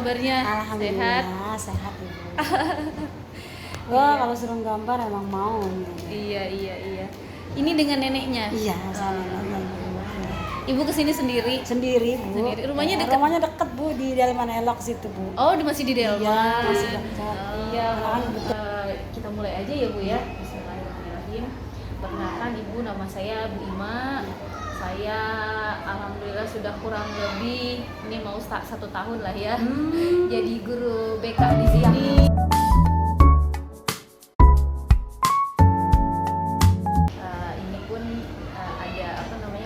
kabarnya? Alhamdulillah, sehat Ibu. Wah, kalau suruh gambar emang mau. Iya. Ini dengan neneknya? Iya, sama neneknya. Ibu kesini sendiri? Sendiri, Bu. Sendiri. Rumahnya dekat? Rumahnya deket, Bu, di Delman Elok situ, Bu. Oh, masih di Delman. Iya, masih dekat. Iya. Betul. Kita mulai aja ya, Bu ya. Bismillahirrahmanirrahim. Perkenalkan Ibu, nama saya Bu Ima. Saya alhamdulillah sudah kurang lebih ini mau 1 tahun lah ya. Jadi guru BK di sini. Ini pun ada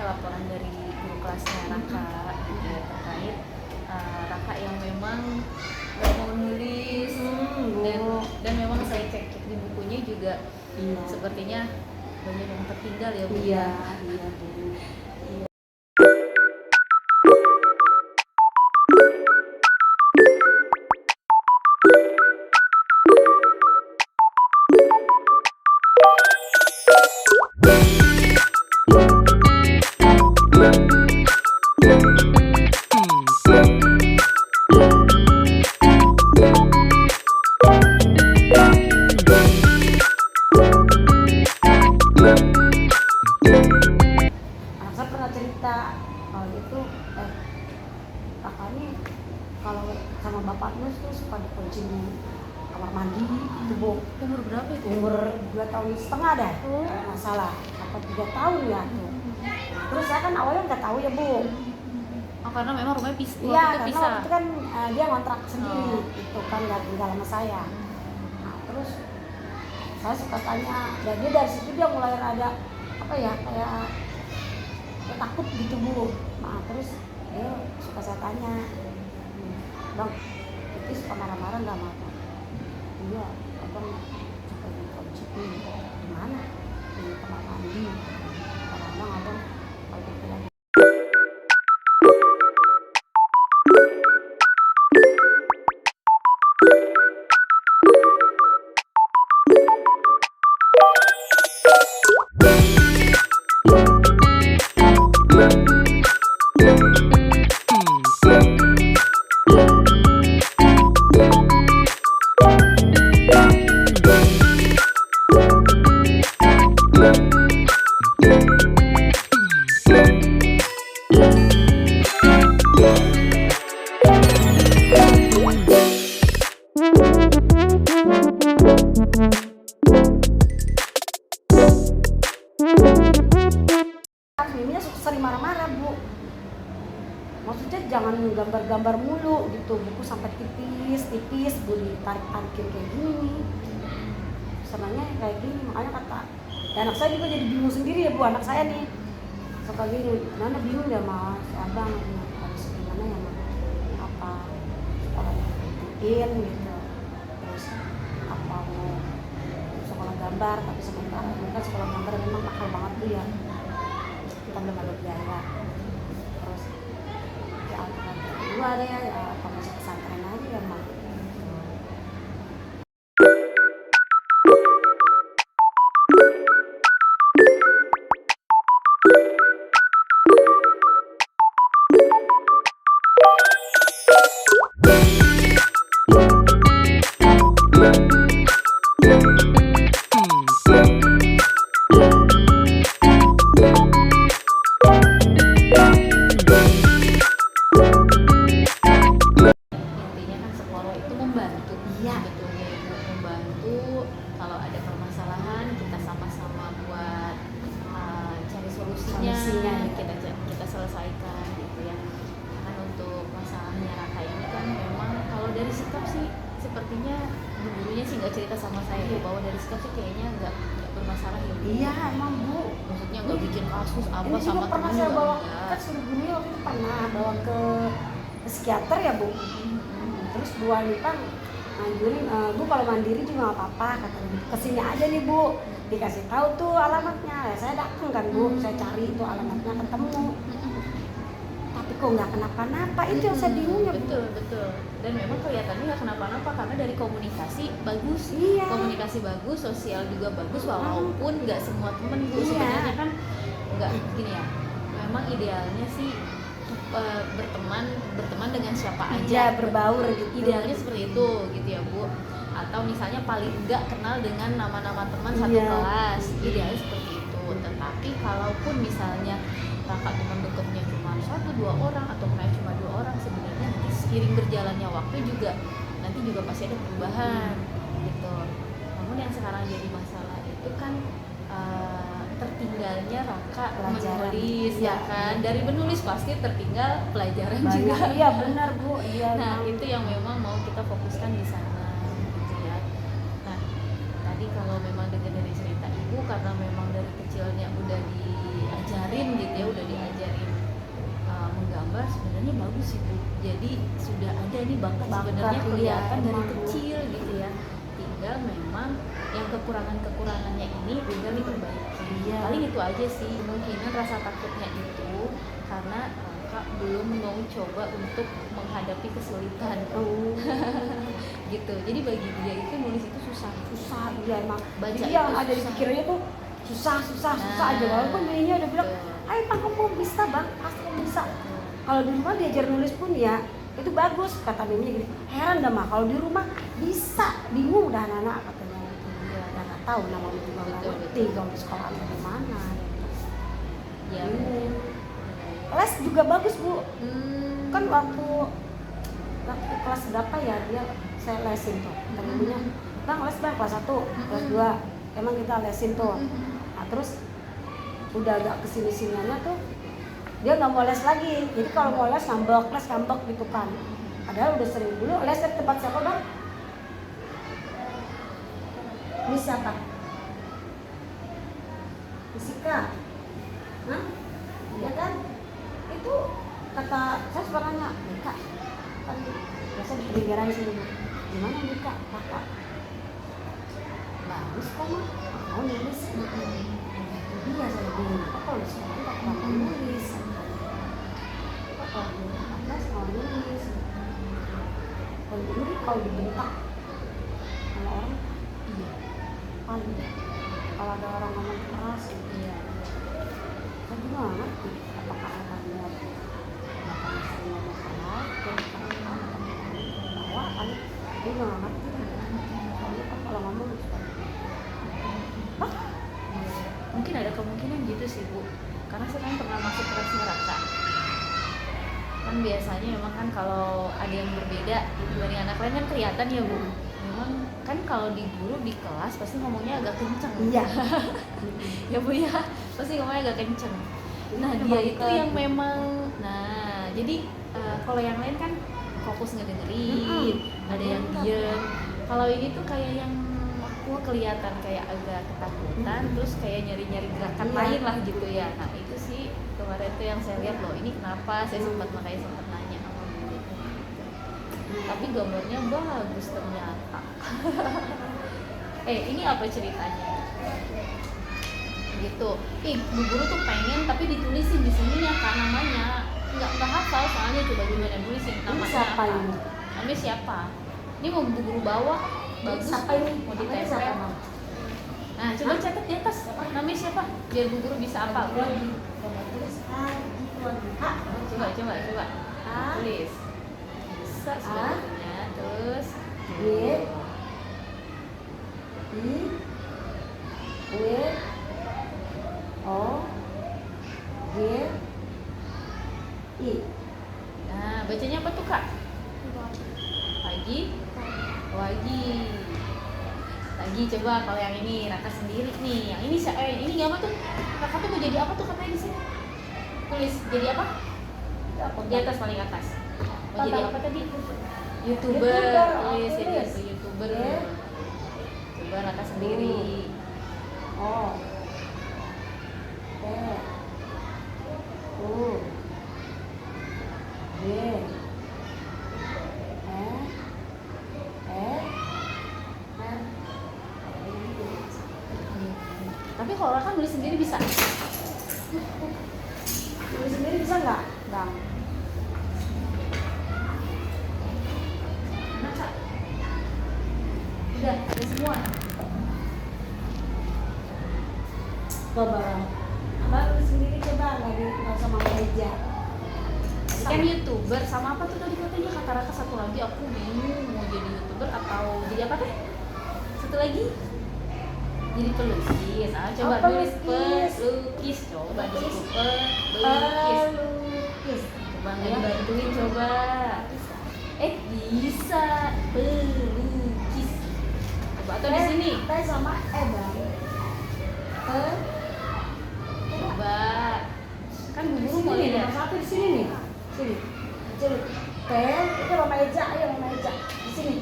laporan dari guru kelasnya Raka terkait Raka yang memang nggak mau nulis dan memang saya cek di bukunya juga sepertinya banyak yang tertinggal ya Bu. Iya, Bu. Anak saya pernah cerita kalau itu kakak ini kalau sama bapaknya tuh suka dikunci di kamar mandi itu, Bu. Umur berapa itu? Umur 2,5 tahun dah, nggak salah, apa 3 tahun ya tuh. Terus saya kan awalnya nggak tahu ya, Bu. Oh, karena memang rumahnya Iya, pisah. karena waktu itu kan dia ngontrak sendiri, itu kan nggak tinggal sama saya. Nah, terus saya suka tanya, dan dia dari situ dia mulai ada kayak takut gitu, Bu. Nah, terus dia suka saya tanya, Bang, itu suka marah-marah nggak sama Abang? Iya, Abang suka dikunci di mana? Di kamar mandi. Kadang-kadang Abang kalau gitu lagi. Miminya sering marah-marah, Bu. Maksudnya jangan gambar-gambar mulu gitu, buku sampai tipis, Bu, ditarik-tarikin kayak gini. Senangnya kayak gini, makanya kata ya anak saya juga jadi bingung sendiri ya, Bu, anak saya nih suka gini, Nana bingung ya Mas, Abang harus gimana ya Mas, apa sekolah ikutin gitu, terus apa mau sekolah gambar, tapi sementara kan sekolah gambar memang mahal banget tuh ya, kita belum ada biaya. Terus ya alternatif kedua ada ya apa masuk pesantren aja ya Mak. Kita selesaikan gitu ya. Kan untuk masalahnya Raka ini kan memang kalau dari sikap sih sepertinya gurunya sih nggak cerita sama saya bahwa dari sikap sih kayaknya nggak bermasalah ya. Iya emang, Bu. Maksudnya nggak bikin kasus apa ini sama juga pernah temennya saya bawa, enggak. kan suruh gini waktu itu pernah bawa ke psikiater ya, Bu. Terus Bu Anita anjurin, Bu kalau mandiri juga nggak apa-apa, katanya kesini aja nih Bu, dikasih tahu tuh alamatnya. Ya, saya datang kan Bu, saya cari itu alamatnya, ketemu. Tapi kok nggak kenapa-napa, itu yang saya bingungnya Bu. Betul. Dan memang kelihatannya nggak kenapa-napa karena dari komunikasi bagus, Iya. komunikasi bagus, sosial juga bagus, walaupun nggak semua temen Bu. Iya. Sebenarnya kan nggak gini ya, memang idealnya sih berteman dengan siapa aja. Iya, berbaur gitu. Idealnya seperti itu gitu ya Bu. Atau misalnya paling enggak kenal dengan nama-nama teman satu Iya. kelas. Idealnya seperti itu. Tetapi kalaupun misalnya kakak teman dekatnya cuma 1-2 orang atau main cuma 2 orang, sebenarnya nanti seiring berjalannya waktu juga nanti juga pasti ada perubahan gitu. Namun yang sekarang jadi masalah itu kan tertinggalnya Raka Pelajaran. menulis Iya. ya kan. Dari menulis pasti tertinggal pelajaran Banyak. juga. Iya benar Bu. Iya. Nah, memang. itu yang memang mau kita fokuskan di sana gitu ya. Nah, tadi kalau memang dengar dari cerita Ibu, karena memang dari kecilnya udah diajarin gitu ya, udah diajarin menggambar, sebenarnya bagus sih Bu. Jadi sudah ada nih bakat sebenarnya iya, kelihatan dari emang. kecil gitu ya. Tinggal memang yang kekurangannya ini tinggal diperbaiki. Iya. Paling itu aja sih, kemungkinan rasa takutnya itu karena Kak belum mau coba untuk menghadapi kesulitan Oh, gitu. Jadi bagi dia itu nulis itu susah. susah dia emang. Baca Jadi itu yang ada di susah. pikirannya tuh susah Nah, aja. Walaupun dirinya udah bilang, betul. ayo Bang kamu bisa Bang, pasti kamu bisa. Kalau di rumah diajar nulis pun ya itu bagus, kata miminya gini. Heran dah mah kalau di rumah bisa, bingung dah anak-anak katanya gitu. Iya. Nah, nggak tahu nama juga nggak Betul, ngerti betul. kalau di sekolah di mana. Ya. Bingung. Les juga bagus Bu. Kan waktu kelas berapa ya dia saya lesin tuh. Kata ibunya, Bang les Bang kelas 1, kelas 2. Emang kita lesin tuh. Nah, terus udah agak kesini-sininya tuh dia nggak mau les lagi. Jadi kalau mau les ngambek gitu kan. Padahal udah sering dulu les di tempat siapa Bang? Miss siapa? Fisika. Hah? Iya kan? Itu kata saya suka nanya, Mika kan biasa di pinggiran sini, gimana Mika? Kakak bagus kok mah, mau nulis. Jadi ya saya bingung, kok kalau di sekolah nggak pernah nulis, kok kalau di atas mau nulis. Dan ini kalau dibentak sama orang, iya paling kalau ada orang ngomong keras, Iya. saya juga nggak ngerti apakah anaknya bakal sering ngomong keras, terus bawa kan, dia juga nggak ngerti. Soalnya kan kalau ngomong suka Mungkin ada kemungkinan gitu sih Bu, karena saya kan pernah masuk kelasnya Raka. Kan biasanya memang kan kalau ada yang berbeda dari anak lain kan kelihatan ya Bu. Memang kan kalau di guru di kelas pasti ngomongnya agak kenceng. iya. Ya Bu ya, pasti ngomongnya agak kenceng. Nah dia itu yang memang, nah jadi kalau yang lain kan fokus ngedengerin, ada yang diem. Kalau ini tuh kayak yang aku kelihatan kayak agak ketakutan, terus kayak nyari-nyari gerakan Iya. lain lah gitu ya. Nah itu sih kemarin tuh yang saya lihat loh, ini kenapa? Saya sempat nanya sama guru. Tapi gambarnya bagus ternyata. Ini apa ceritanya? Gitu. Bu guru tuh pengen tapi ditulisin di sininya Kak namanya. Nggak hafal soalnya, coba gimana nulisin namanya siapa apa? ini? Namanya siapa? Ini mau bu guru bawah. Bagus. Siapa ini? Mau Namanya ditempel. siapa, Mam? Nah, coba catat di atas. Namanya siapa? Biar bu guru bisa apa? Coba. Tulis. Bisa sudah punya. Terus G I W O G I. nah, bacanya apa tuh, Kak? Pagi. Wagi. Lagi coba kalau yang ini Raka sendiri nih. Yang ini ini apa tuh? Raka tuh mau jadi apa tuh katanya di sini? Tulis jadi apa? Di atas paling atas. Mau jadi apa tadi? YouTuber. Tulis jadi YouTuber. Ya. Coba Raka sendiri. O P U G Tapi kalau Raka nulis sendiri bisa? Nulis sendiri bisa nggak, Bang? Enak, Kak? Udah, ada semua. Coba Bang. Abang nulis sendiri coba, nggak usah sama meja. kan YouTuber sama apa tuh tadi katanya kata Raka satu lagi aku bingung mau jadi YouTuber atau jadi apa teh? Satu lagi jadi pelukis. Coba tulis pelukis, coba dulu pelukis. Coba nggak dibantuin coba. Bisa pelukis. Coba atau di sini? Sama bang. Coba. Kan Bu Guru mau Sini, lihat. nomor 1 di sini nih. Sini. Coba. Itu Mama Eja, ayo Mama Eja. Di sini.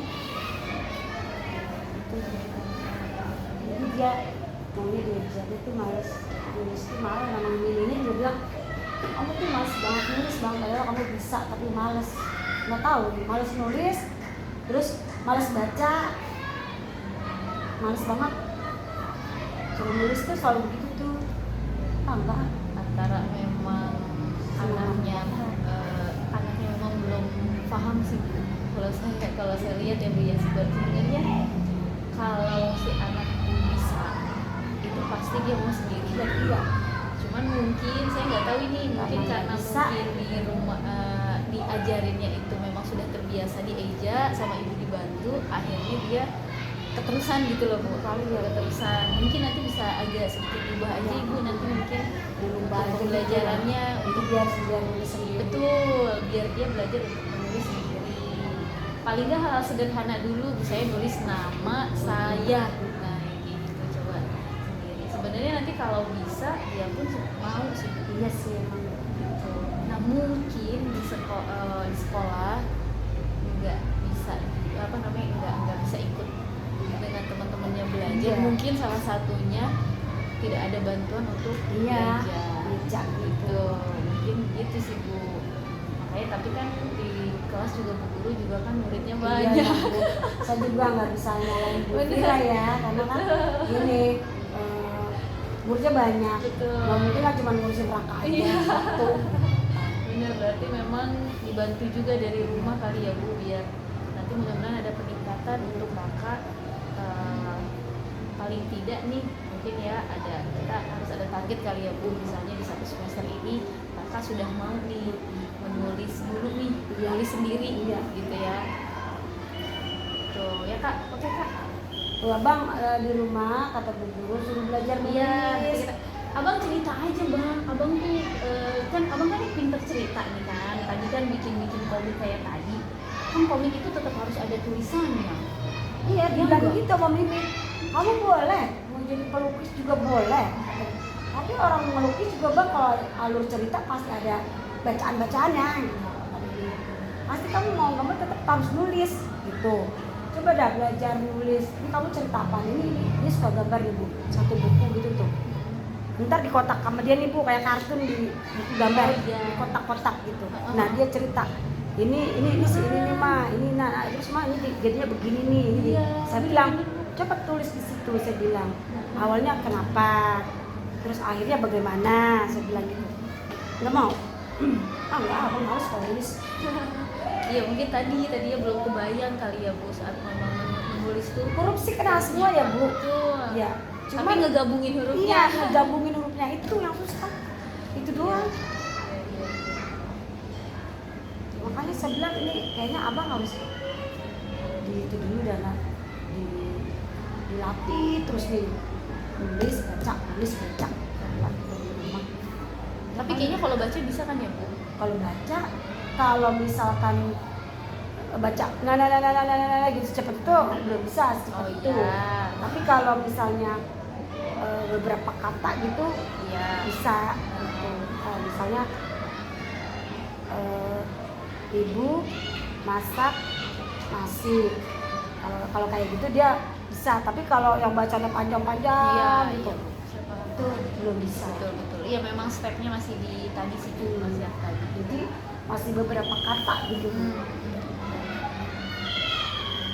Jadi dia maunya diajar, dia tuh males nulis tuh malah memang ini dia bilang kamu tuh males banget nulis bang, padahal kamu bisa tapi males, nggak tahu males nulis, terus males baca, males banget, suruh nulis tuh selalu begitu tuh, enggak Antara memang anaknya memang belum paham sih Bu. Kalau saya lihat ya Bu ya, sebenarnya kalau si anak bisa itu pasti dia mau sendiri dan iya. Cuman mungkin saya nggak tahu ini mungkin karena bisa. mungkin di rumah diajarinnya itu memang sudah terbiasa dieja sama ibu dibantu, akhirnya dia keterusan gitu loh Bu. Kalau dia keterusan mungkin nanti bisa agak sedikit ubah aja Ibu, nanti mungkin berubah aja pembelajarannya itu biar dia nulis sendiri. betul, biar dia belajar untuk menulis sendiri. Paling nggak hal sederhana dulu, saya nulis nama saya, nah kayak gitu coba sendiri. Sebenarnya nanti kalau bisa dia pun mau sih. Iya sih emang Gitu. Nah mungkin di sekolah nggak bisa nggak bisa ikut dengan teman-temannya belajar. Iya. Mungkin salah satunya tidak ada bantuan untuk iya belajar. bijak Gitu, mungkin gitu sih Bu. Makanya tapi kan di kelas juga Bu Guru juga kan muridnya banyak. Iya, Bu. Saya juga nggak bisa nyalain Bu Fira ya, karena kan gini muridnya banyak. Betul. Nggak mungkin lah cuma ngurusin Raka aja Iya. satu. Bener, berarti memang dibantu juga dari rumah kali ya Bu, biar nanti mudah-mudahan ada peningkatan untuk Raka. Paling tidak nih mungkin ya kita harus ada target kali ya Bu, misalnya di 1 semester ini Raka sudah mau nih menulis dulu nih, menulis sendiri gitu ya. Tuh ya Kak, oke Kak. Tuh abang di rumah kata Bu Guru suruh belajar menulis. Abang cerita aja Bang, abang tuh kan abang kan pinter cerita nih kan. Tadi kan bikin komik kayak tadi. Kan komik itu tetap harus ada tulisannya. Iya, dia bilang gitu sama Mimi. Kamu boleh mau jadi pelukis juga boleh. Tapi orang melukis juga bang kalau alur cerita pasti ada bacaan-bacaannya. Pasti kamu mau nggak mau tetap harus nulis gitu. Coba dah belajar nulis. Ini kamu cerita apa? Ini suka gambar nih Bu, satu buku gitu tuh. Ntar di kotak sama dia nih Bu, kayak kartun di buku gambar, di kotak-kotak gitu. Nah dia cerita. Ini nih mah, ini terus mah ini jadinya begini nih. Ini. Saya bilang coba tulis di situ, saya bilang awalnya kenapa, terus akhirnya bagaimana, saya bilang gitu. Nggak mau. Enggak, abang harus tulis. Iya mungkin tadinya belum kebayang kali ya Bu saat mama menulis tuh. Huruf sih kenal semua ya Bu. Betul. Iya. Tapi ngegabungin hurufnya. Iya, ngegabungin hurufnya itu yang susah. Itu doang. Makanya saya bilang ini kayaknya abang harus di itu dulu dan dilatih terus nih nulis baca. Tapi kayaknya kalau baca bisa kan ya Bu? Kalau baca, kalau misalkan baca nah gitu cepet tuh belum bisa secepat itu. Tapi kalau misalnya beberapa kata gitu bisa gitu. Misalnya ibu masak nasi, kalau kayak gitu dia bisa. Tapi kalau yang bacanya panjang-panjang gitu itu belum bisa. Betul. Iya memang stepnya masih di tadi situ masih yang tadi. Jadi masih beberapa kata gitu.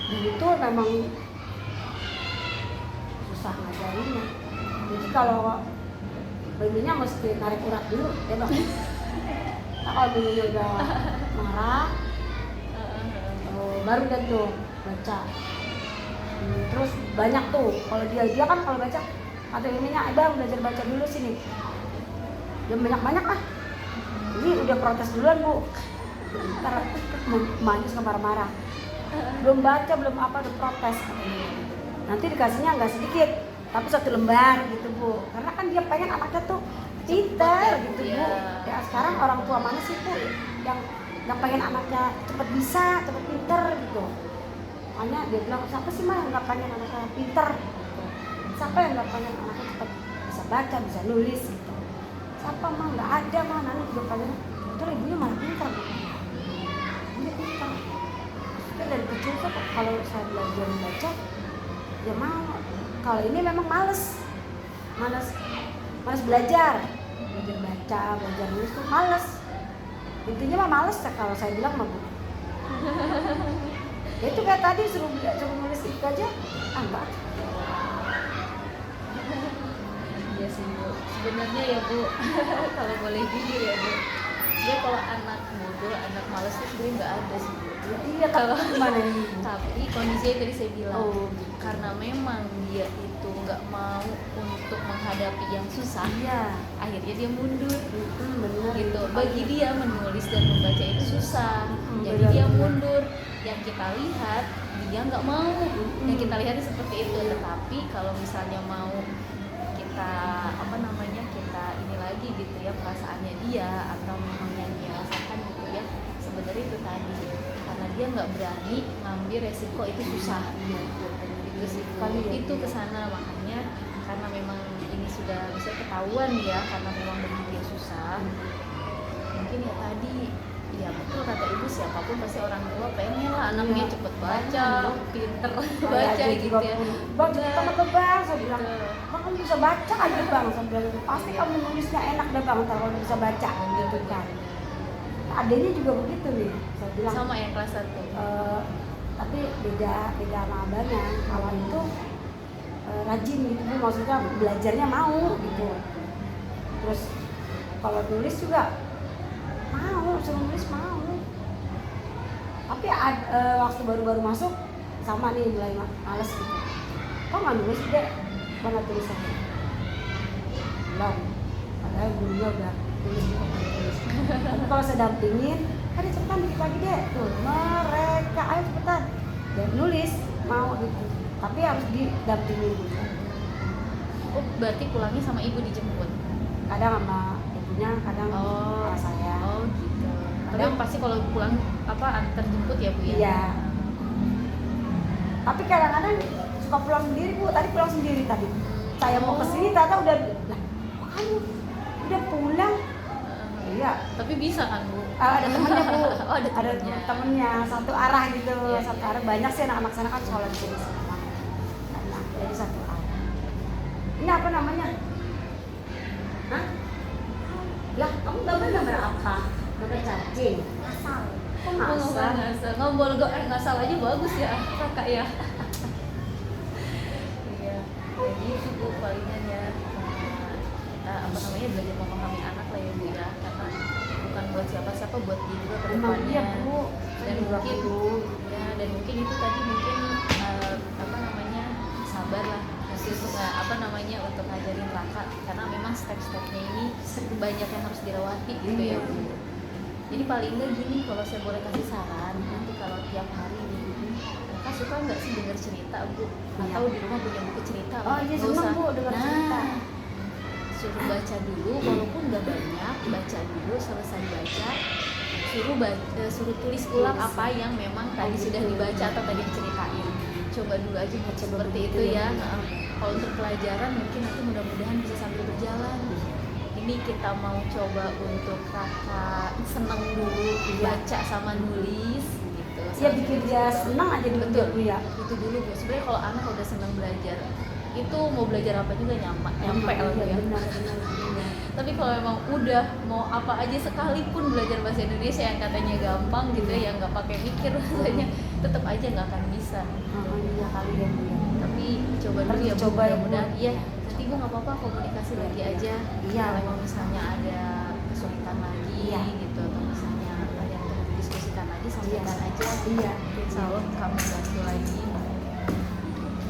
Dan itu memang susah ngajarinnya. Jadi kalau bayinya mesti narik urat dulu ya bang. Nah, kalau bayinya udah marah baru dan tuh baca. Terus banyak tuh kalau dia kan kalau baca atau ininya bang belajar baca dulu sini. Dia banyak ah. Ini udah protes duluan Bu. Ntar emaknya suka marah-marah. Belum baca, belum apa, udah protes katanya. Nanti dikasihnya nggak sedikit, tapi 1 lembar gitu Bu. Karena kan dia pengen anaknya tuh pintar Cepet, gitu ya. Bu. Ya sekarang orang tua mana sih Bu yang pengen anaknya cepet bisa, cepet pintar gitu. Makanya dia bilang, siapa sih mah yang nggak pengen anaknya pintar? Gitu. Siapa yang nggak pengen anaknya cepet bisa baca, bisa nulis gitu? Siapa mah? Nggak ada mah, nanti juga pengen. Itu ibunya malah pintar Bu. Dia pintar. Maksudnya dari kecil tuh kalau saya belajar membaca, ya mau. Kalau ini memang males belajar baca, belajar nulis tuh males. Intinya mah males kalau saya bilang mah Bu. Ya itu kayak tadi suruh nulis itu aja, enggak. Iya sih Bu, sebenarnya ya Bu, kalau boleh jujur ya Bu, sebenarnya kalau anak bodoh, anak malas itu sebenarnya nggak ada sih Bu. Ya, iya, kalau gimana ini Bu? Tapi kondisinya tadi saya bilang, Oh, gitu. karena memang dia itu nggak mau untuk menghadapi yang susah, Iya, akhirnya dia mundur. benar Gitu. Bagi dia menulis dan membaca itu susah, jadi benar, dia benar. mundur. Yang kita lihat dia nggak mau, yang kita lihat seperti itu. Tetapi kalau misalnya mau kita kita ini lagi gitu ya, perasaannya dia atau memang yang dia rasakan gitu ya, sebenarnya itu tadi, karena dia nggak berani ngambil resiko itu susah. Itu sih Kali ya, itu iya. kesana, makanya karena memang ini sudah bisa ketahuan ya, karena memang bagi dia susah, mungkin ya tadi ya betul kata ibu, siapapun pasti orang tua pengen lah anaknya Iya. cepet baca, pinter Kayak baca aja gitu juga ya. Bang, kita ke Bang, saya bilang, Gitu. Bang kamu bisa baca aja Bang, saya bilang, pasti Iya. kamu nulisnya enak deh Bang, ntar kalau bisa baca gitu kan. Adanya juga begitu nih, saya bilang. Sama yang kelas 1. Tapi beda sama abangnya. Kalau itu rajin gitu Bu, maksudnya belajarnya mau gitu. Terus kalau nulis juga mau, suruh nulis mau. Tapi waktu baru-baru masuk sama nih mulai males gitu. Kok nggak nulis deh? Mana tulisan? Belum. Padahal gurunya udah tulis juga tulis. Tapi kalau saya dampingin, ada cepetan dikit lagi deh. Tuh mereka, ayo cepetan. Dan nulis mau gitu. Tapi harus didampingin dulu. Oh, berarti pulangnya sama ibu dijemput. Kadang sama ibunya, kadang sama saya. Oh gitu. Kadang pasti kalau pulang antar jemput ya Bu ya. Iya. Tapi kadang-kadang suka pulang sendiri Bu. Tadi pulang sendiri tadi. Saya mau ke sini, Tata udah, lah, kok kamu udah pulang? Iya. Tapi bisa kan Bu? Ada temennya Bu. Oh, ada Ada temennya. temennya satu arah gitu. Iya. Satu arah, banyak sih anak-anak sana kan sekolah di sini semua. Banyak, jadi satu arah. Ini apa namanya? Hah? Lah, kamu gambar apa? Gambar cacing. Asal. Kok ngasal? Ngasal aja bagus ya kakak ya. Iya. Jadi itu Bu palingan ya, kita belajar memahami anak lah ya Bu ya, karena bukan buat siapa-siapa, buat dia juga ke Emang depannya. iya Bu. Dan mungkin itu tadi mungkin sabar lah masih untuk ngajarin Raka, karena memang step-stepnya ini banyak yang harus dilewati gitu ya Bu. Jadi paling nggak gini, kalau saya boleh kasih saran, nanti kalau tiap hari nih, Kakak suka nggak sih dengar cerita Bu? Atau di rumah punya buku cerita? Oh iya, Nggak seneng usah. Bu dengar cerita. Suruh baca dulu, walaupun nggak banyak, baca dulu, selesai baca, suruh tulis ulang apa yang memang tadi sudah dibaca atau tadi diceritain. Coba dulu aja seperti itu ya. Kalau untuk pelajaran mungkin nanti mudah-mudahan bisa sambil berjalan. Ini kita mau coba untuk Kakak seneng dulu baca sama nulis gitu. Iya, bikin dia senang aja dulu. Betul Bu ya. itu dulu Bu. Sebenarnya kalau anak udah seneng belajar, itu mau belajar apa juga nyampe lah Bu ya. Benar. Tapi kalau memang udah mau apa aja, sekalipun belajar bahasa Indonesia yang katanya gampang gitu ya, yang nggak pakai mikir rasanya, tetap aja nggak akan bisa. Iya kali ya Bu ya. Tapi coba dulu Harus ya Bu, coba ya, Bu. mudah-mudahan iya. Nanti Bu nggak apa-apa, komunikasi lagi Iya. aja. Iya. Kalau memang misalnya ada kesulitan lagi Iya. gitu, atau misalnya ada yang perlu didiskusikan lagi, sampaikan aja. Iya. Insya Allah kami bantu lagi.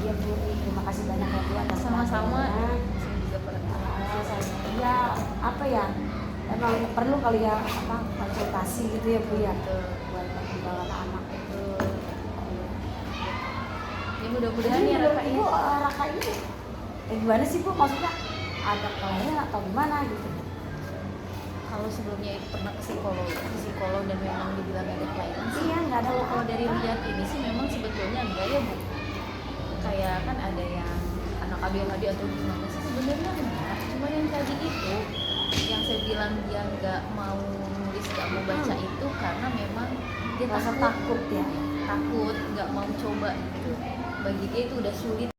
Iya Bu, terima kasih banyak ya Bu atas Sama-sama. perhatiannya. Saya juga pernah. Ya apa ya, emang perlu kali ya apa konsultasi gitu ya Bu ya Betul. buat perkembangan anak. Betul. Ya mudah-mudahan ya Menurut Raka Ibu ini. Raka ini gimana sih Bu, maksudnya ada kelainan atau gimana gitu? Kalau sebelumnya itu pernah ke psikolog dan memang dibilang ada kelainan sih. Iya, nggak ada Kalau dari lihat ini sih memang sebetulnya enggak ya Bu. Kayak kan ada yang anak ADHD atau gimana sih, sebenarnya enggak. Cuma yang tadi itu yang saya bilang dia nggak mau nulis, nggak mau baca itu karena memang dia Rasa takut ya. takut, nggak mau coba gitu. Bagi dia itu udah sulit.